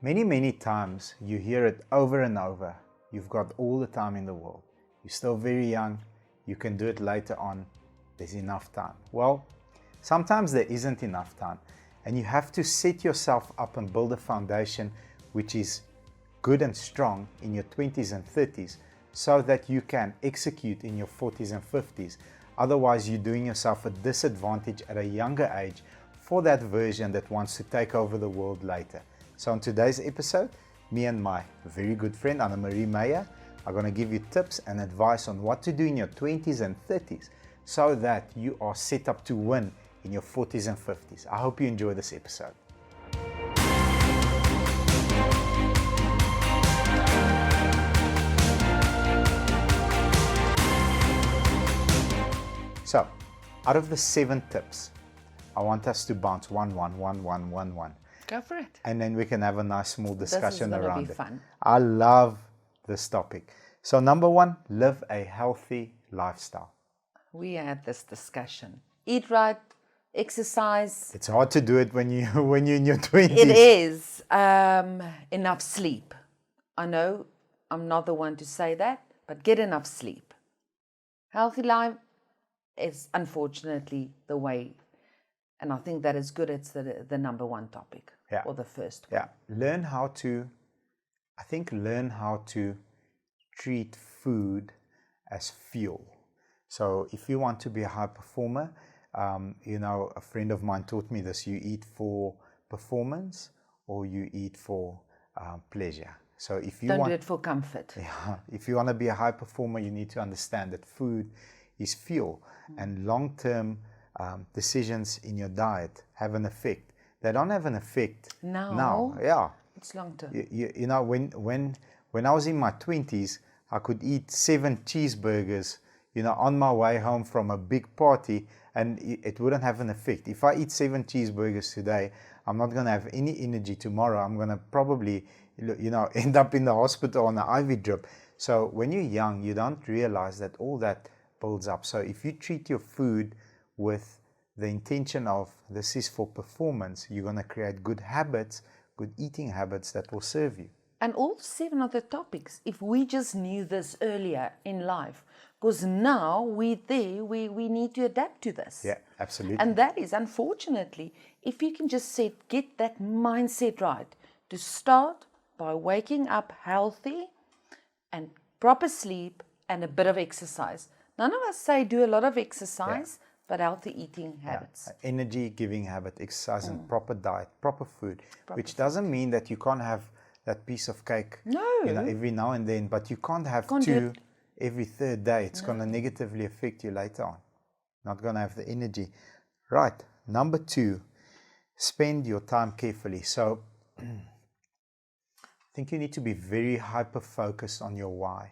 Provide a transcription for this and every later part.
Many times you hear it over and over. You've got all the time in the world. You're still very young. You can do it later on. There's enough time. Well, sometimes there isn't enough time, and you have to set yourself up and build a foundation which is good and strong in your 20s and 30s so that you can execute in your 40s and 50s. Otherwise, you're doing yourself a disadvantage at a younger age for that version that wants to take over the world later. So in today's episode, me and my very good friend Anna-Marie Meyer are going to give you tips and advice on what to do in your 20s and 30s so that you are set up to win in your 40s and 50s. I hope you enjoy this episode. So, out of the 7 tips, I want us to bounce 1, 1, 1, 1, 1, 1. Go for it. And then we can have a nice small discussion around it. This is going to be fun. I love this topic. So number 1, live a healthy lifestyle. We had this discussion. Eat right, exercise. It's hard to do it when you're in your 20s. It is. Enough sleep. I know I'm not the one to say that, but get enough sleep. Healthy life is unfortunately the way, and I think that is good. It's the number 1 topic, or the first one. Yeah, learn how to treat food as fuel. So if you want to be a high performer, a friend of mine taught me this: you eat for performance or you eat for pleasure. So if you don't do it for comfort. Yeah, if you want to be a high performer, you need to understand that food is fuel, and long-term decisions in your diet have an effect. They don't have an effect now. Yeah, it's long-term. You know, when I was in my 20s, I could eat 7 cheeseburgers, on my way home from a big party, and it wouldn't have an effect. If I eat 7 cheeseburgers today, I'm not going to have any energy tomorrow. I'm going to probably, end up in the hospital on an IV drip. So when you're young, you don't realize that all that builds up. So if you treat your food with the intention of this is for performance, you're going to create good habits, good eating habits that will serve you. And all 7 of the topics, if we just knew this earlier in life, because now we need to adapt to this. Yeah, absolutely. And that is, unfortunately, if you can just get that mindset right, to start by waking up healthy and proper sleep and a bit of exercise. None of us say do a lot of exercise, but healthy eating habits. Energy giving habit, exercise and proper diet, proper food, which doesn't mean that you can't have that piece of cake every now and then, but you can't have 2 every 3rd day. It's going to negatively affect you later on. Not going to have the energy. Right. Number 2, spend your time carefully. So I think you need to be very hyper-focused on your why.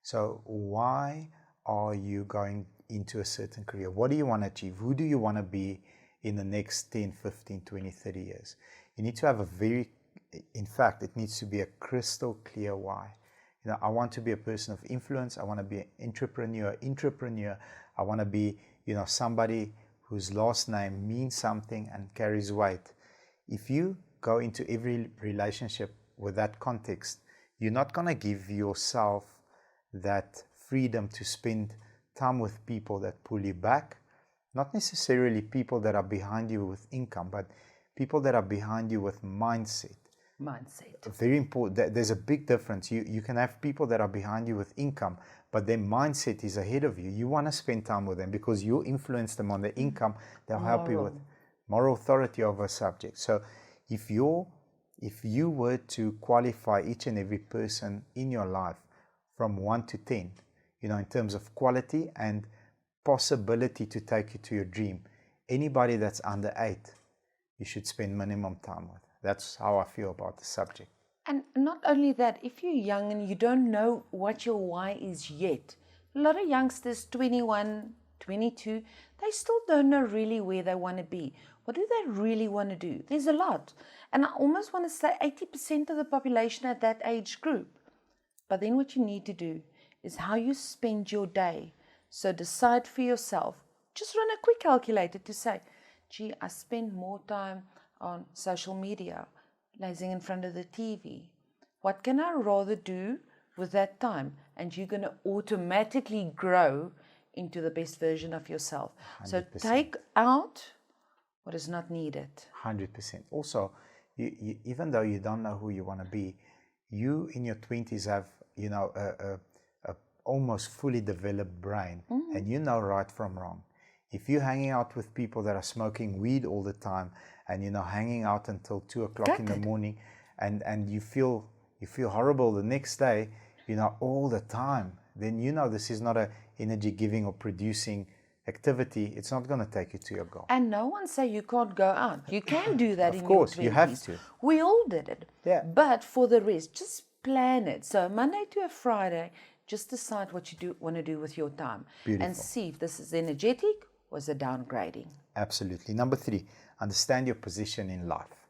So why are you going into a certain career? What do you want to achieve? Who do you want to be in the next 10, 15, 20, 30 years? You need to have in fact, it needs to be a crystal clear why. I want to be a person of influence. I want to be an entrepreneur. I want to be, somebody whose last name means something and carries weight. If you go into every relationship with that context, you're not going to give yourself that freedom to spend time with people that pull you back, not necessarily people that are behind you with income, but people that are behind you with mindset. Very important. There's a big difference. You can have people that are behind you with income, but their mindset is ahead of you. You want to spend time with them because you influence them on the income. They'll help you with moral authority over a subject. So if you were to qualify each and every person in your life from 1 to 10, in terms of quality and possibility to take you to your dream, anybody that's under 8, you should spend minimum time with. That's how I feel about the subject. And not only that, if you're young and you don't know what your why is yet, a lot of youngsters, 21, 22, they still don't know really where they want to be. What do they really want to do? There's a lot. And I almost want to say 80% of the population at that age group. But then what you need to do is how you spend your day. So decide for yourself. Just run a quick calculator to say, gee, I spend more time on social media, lazing in front of the TV. What can I rather do with that time? And you're going to automatically grow into the best version of yourself. 100%. So take out what is not needed. 100%. Also, you, even though you don't know who you want to be, you in your 20s have, you know, a almost fully developed brain, and you know right from wrong. If you're hanging out with people that are smoking weed all the time, and you know, hanging out until 2 o'clock in the morning, and you feel horrible the next day, you know, all the time, then you know this is not a energy giving or producing activity. It's not going to take you to your goal. And no one say you can't go out. You can do that in your 20s. Of course, you have to. We all did it. Yeah. But for the rest, just plan it. So Monday to a Friday, just decide what you want to do with your time. Beautiful. And see if this is energetic or is it downgrading. Absolutely. Number 3, understand your position in life.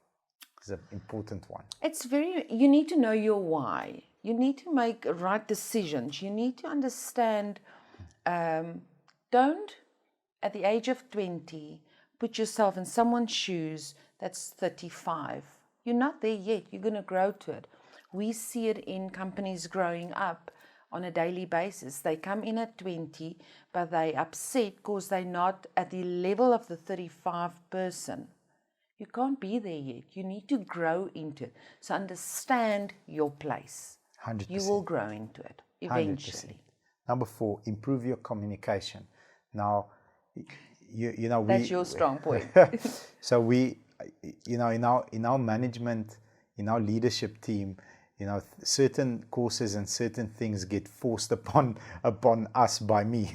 It's an important one. You need to know your why. You need to make right decisions. You need to understand, don't, at the age of 20, put yourself in someone's shoes that's 35. You're not there yet. You're going to grow to it. We see it in companies growing up on a daily basis. They come in at 20, but they're upset because they're not at the level of the 35 person. You can't be there yet. You need to grow into it. So understand your place. 100%. You will grow into it eventually. 100%. Number 4, improve your communication. Now, you know, that's your strong point. So we, you know, in our management, in our leadership team, you know, certain courses and certain things get forced upon us by me.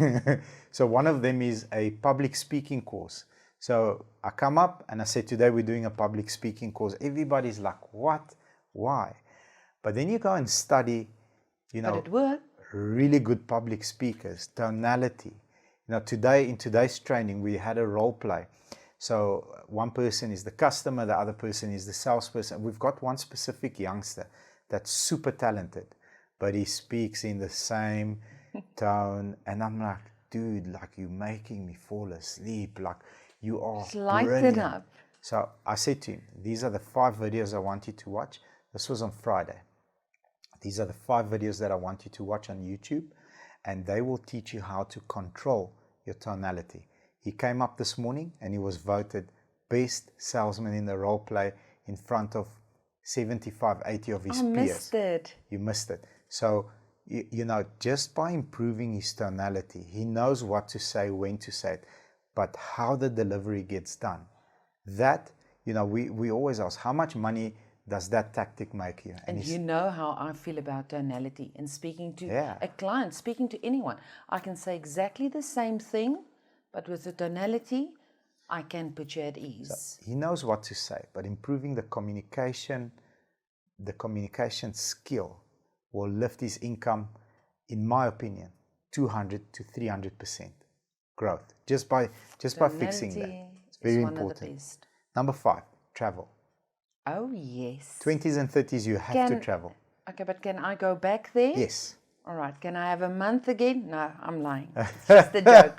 So one of them is a public speaking course. So I come up and I say, today we're doing a public speaking course. Everybody's like, what? Why? But then you go and study, you know, really good public speakers, tonality. You know, in today's training, we had a role play. So one person is the customer, the other person is the salesperson. We've got one specific youngster that's super talented, but he speaks in the same tone. And I'm like, dude, like, you're making me fall asleep. Like, you are brilliant. Up. So I said to him, these are the 5 videos I want you to watch. This was on Friday. These are the 5 videos that I want you to watch on YouTube, and they will teach you how to control your tonality. He came up this morning and he was voted best salesman in the role play in front of 75, 80 of his peers. Missed it. You missed it. So, you know, just by improving his tonality, he knows what to say, when to say it, but how the delivery gets done. That, you know, we always ask, how much money does that tactic make you? And you know how I feel about tonality and speaking to a client, speaking to anyone. I can say exactly the same thing, but with the tonality, I can put you at ease. So he knows what to say, but improving the communication skill will lift his income, in my opinion, 200 to 300% growth just by fixing that. It's very important. Number 5, travel. Oh yes. 20s and 30s, you have to travel. Okay, but can I go back there? Yes. All right. Can I have a month again? No, I'm lying. It's just a joke.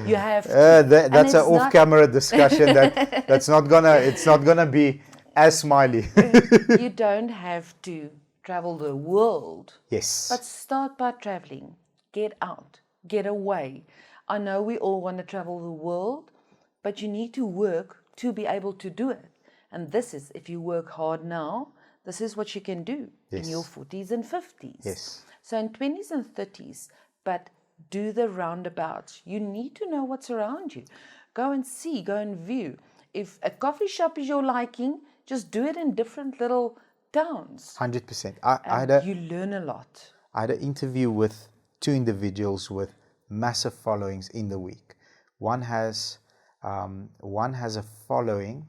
You have to. That's an off-camera discussion. It's not gonna be as smiley. You don't have to travel the world. Yes. But start by traveling. Get out. Get away. I know we all want to travel the world, but you need to work to be able to do it. And this is, if you work hard now, this is what you can do in your 40s and 50s. Yes. So in 20s and 30s, but do the roundabouts. You need to know what's around you. Go and see, go and view. If a coffee shop is your liking, just do it in different little towns. 100%. You learn a lot. I had an interview with 2 individuals with massive followings in the week. One has a following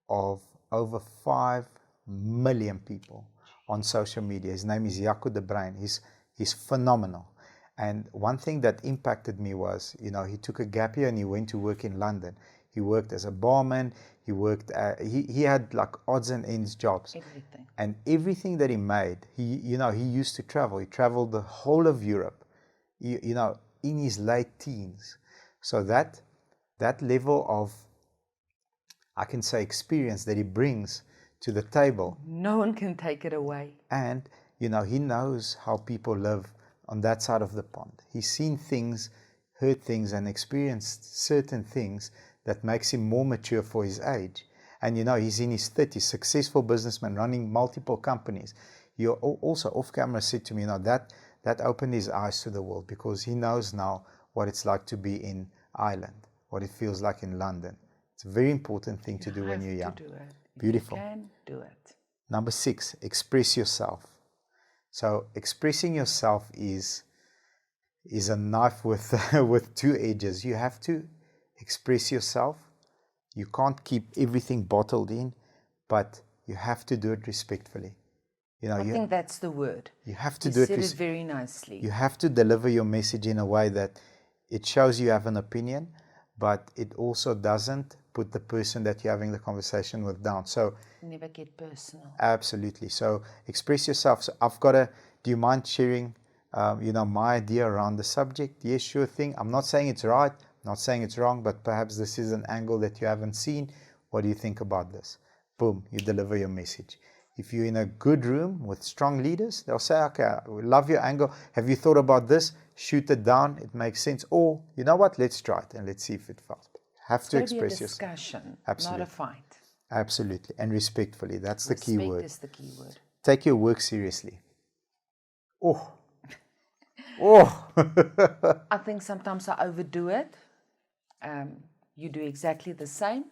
of over 5 million people on social media. His name is Jaco de Bruin. He's phenomenal. And one thing that impacted me was, you know, he took a gap year and he went to work in London. He worked as a barman. He worked. He had like odds and ends jobs. Everything. And everything that he made, he used to travel. He traveled the whole of Europe. You know, in his late teens. So that level of, I can say, experience that he brings to the table. No one can take it away. And, you know, he knows how people live on that side of the pond. He's seen things, heard things, and experienced certain things that makes him more mature for his age. And, you know, he's in his 30s, successful businessman running multiple companies. He also off camera said to me, you know, that opened his eyes to the world, because he knows now what it's like to be in Ireland, what it feels like in London. It's a very important thing to do when you're young. Do it. Beautiful. You can do it. Number 6, express yourself. So expressing yourself is a knife with with two edges. You have to express yourself. You can't keep everything bottled in, but you have to do it respectfully. You know, I think that's the word. You have to do it. You said it very nicely. You have to deliver your message in a way that it shows you have an opinion, but it also doesn't put the person that you're having the conversation with down. So never get personal. Absolutely. So express yourself. So do you mind sharing, you know, my idea around the subject? Yes, sure thing. I'm not saying it's right, I'm not saying it's wrong, but perhaps this is an angle that you haven't seen. What do you think about this? Boom, you deliver your message. If you're in a good room with strong leaders, they'll say, okay, we love your angle. Have you thought about this? Shoot it down. It makes sense. Or, you know what? Let's try it and let's see if it fails. Have to express yourself. It's discussion, Absolutely. not a fight. Absolutely. And respectfully. That's the key word. Respect is the key word. Take your work seriously. Oh. Oh. I think sometimes I overdo it. You do exactly the same.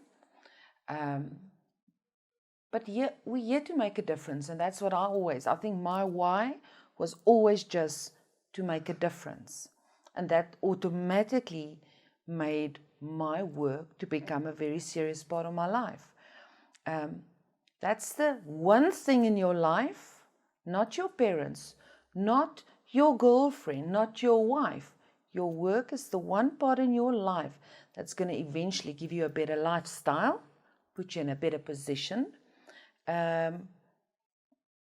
But we're here to make a difference, and that's what I think my why was always just to make a difference. And that automatically made my work to become a very serious part of my life. That's the one thing in your life, not your parents, not your girlfriend, not your wife. Your work is the one part in your life that's going to eventually give you a better lifestyle, put you in a better position.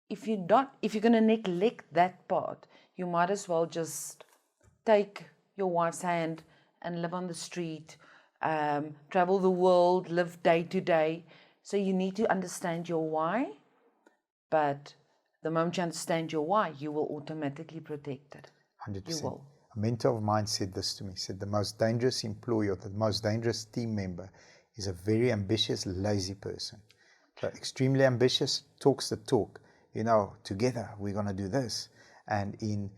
If you're going to neglect that part, you might as well just take your wife's hand and live on the street, travel the world, live day to day. So you need to understand your why, but the moment you understand your why, you will automatically protect it. 100%. You will. A mentor of mine said this to me, said the most dangerous employee or the most dangerous team member is a very ambitious, lazy person. So extremely ambitious, talks the talk. You know, together we're going to do this. And in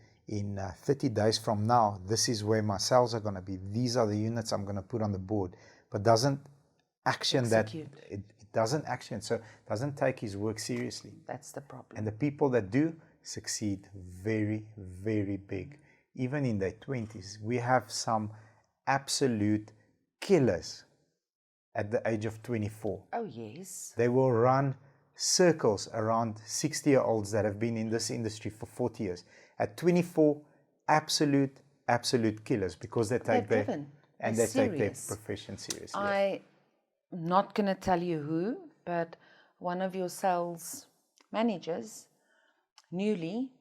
30 days from now, this is where my sales are going to be. These are the units I'm going to put on the board. But doesn't action Execute. it doesn't action. So doesn't take his work seriously. That's the problem. And the people that do succeed very, very big. Even in their 20s, we have some absolute killers at the age of 24. Oh, yes. They will run circles around 60-year-olds that have been in this industry for 40 years. At 24, absolute killers, because they take their profession seriously. I'm not going to tell you who, but one of your sales managers, newly,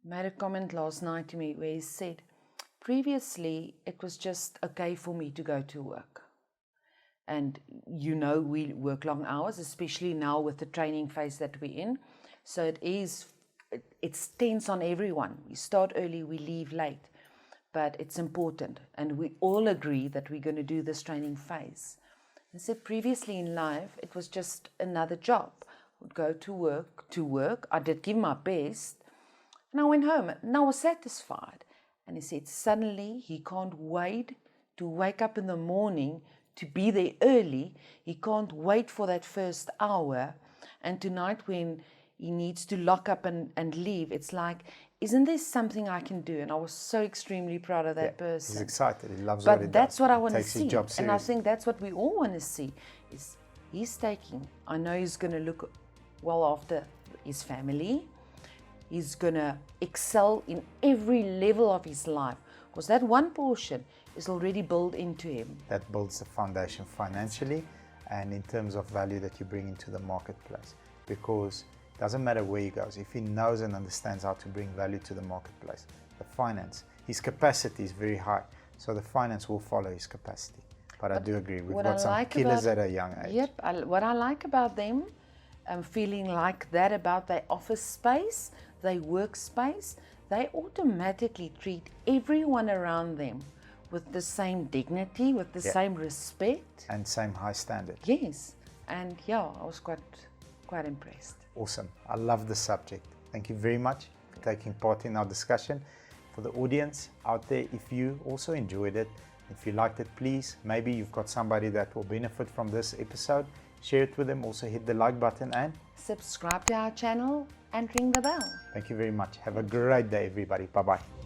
made a comment last night to me where he said, previously it was just okay for me to go to work. And you know, we work long hours, especially now with the training phase that we're in. So it's tense on everyone. We start early, we leave late. But it's important. And we all agree that we're going to do this training phase. And so previously in life, it was just another job. I would go to work. I did give my best. And I went home and I was satisfied. And he said suddenly he can't wait to wake up in the morning to be there early. He can't wait for that first hour. And tonight when he needs to lock up and leave, it's like, isn't there something I can do? And I was so extremely proud of that person. He's excited. He loves what he does. But that's what I want to Takes his see. job seriously. And I think that's what we all want to see. Is I know he's going to look well after his family. He's going to excel in every level of his life. Because that one portion is already built into him. That builds the foundation financially and in terms of value that you bring into the marketplace. Because it doesn't matter where he goes, if he knows and understands how to bring value to the marketplace, the finance, his capacity is very high, so the finance will follow his capacity. But I do agree, we've got some killers at a young age. Yep, what I like about them, feeling like that about their office space, their workspace, they automatically treat everyone around them with the same dignity, with the same respect. And same high standard. Yes. And yeah, I was quite impressed. Awesome. I love the subject. Thank you very much for taking part in our discussion. For the audience out there, if you also enjoyed it, if you liked it, please, maybe you've got somebody that will benefit from this episode, share it with them. Also hit the like button and subscribe to our channel and ring the bell. Thank you very much. Have a great day, everybody. Bye-bye.